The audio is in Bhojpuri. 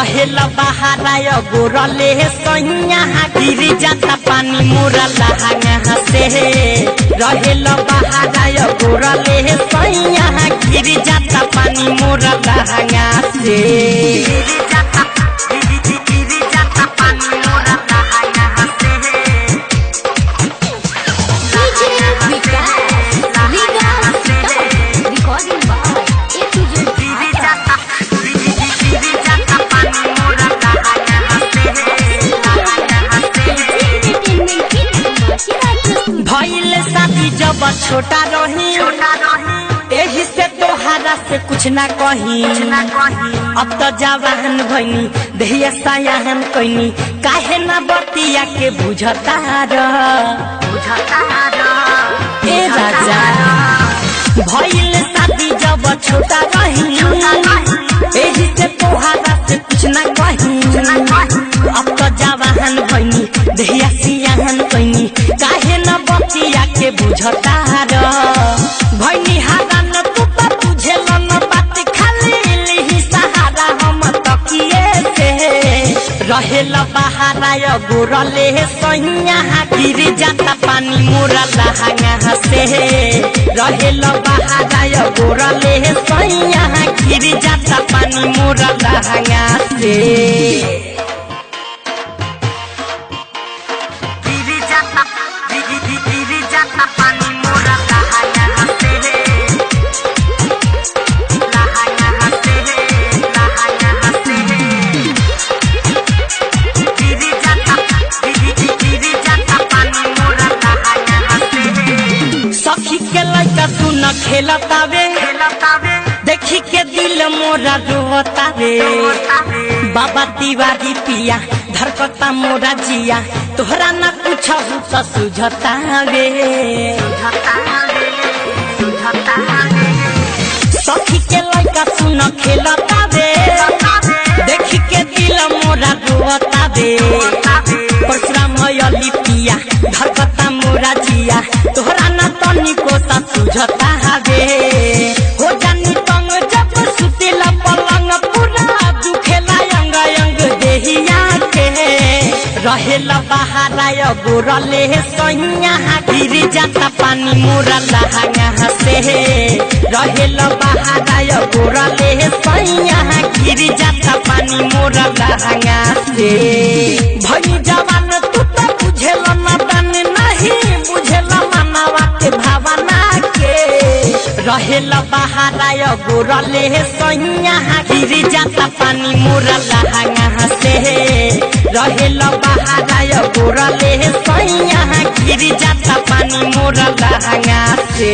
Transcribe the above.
रहेल बहाराय गोरले सैया गिर जाता पानी मोरा लहंगा से। रहेल बहाराय गोरले सैया गिर जाता पानी मोरा लहंगा से। भइल शादी जब छोटा रही एही से तोहरा से कुछ ना कही। अब तो जवान भइनी देहिया सयाहन कइनी काहे ना बतिया के बुझता ए राजा। भइल शादी जब छोटा रही एही से तोहरा से कुछ ना कही। अब तो जवान भइनी देहिया सयाहन कइनी काहे ना बतिया के बुझता भइनी हारा न तू तो बुझेल न बात खाली लिही सहारा हम तकिए से। रहेल बहाराय गोरले सैया गिर जाता पानी मोरा लहंगा से। रहेल बहाराय गोरले सैया गिर जाता पानी मोरा लहंगा से। सखी के लड़का तू न खेलतावे देखी के दिल मोरा रोतावे। बाबा तिवारी पिया धरकता मोरा जिया तोहरा न कुछ तो सुझतावे। सखी के लड़का तू न खेलतावे देखी के दिल मोरा रोतावे। परशुराम अली पिया धरकता मोरा जिया तोहरा न तनिको सा सुझता हवे। हो जानी तंग जब सुतेला पलंग पूरा दुखेला अंग अंग देहिया के। रहेल बहाराय गोरले सैया गिर जाता पानी मोरा लहंगा से। रहेल बहाराय गोरले सैया गिर जाता पानी मोरा लहंगा से। भई जवान तू तो बुझेल न बन नहीं बुझेल मनवा के भावना के। रहेल बहाराय गोरले सैया गिर जाता पानी मोरा लहंगा से। रहेल बहाराय गोरले सैया गिर जाता पानी मोरा लहंगा से।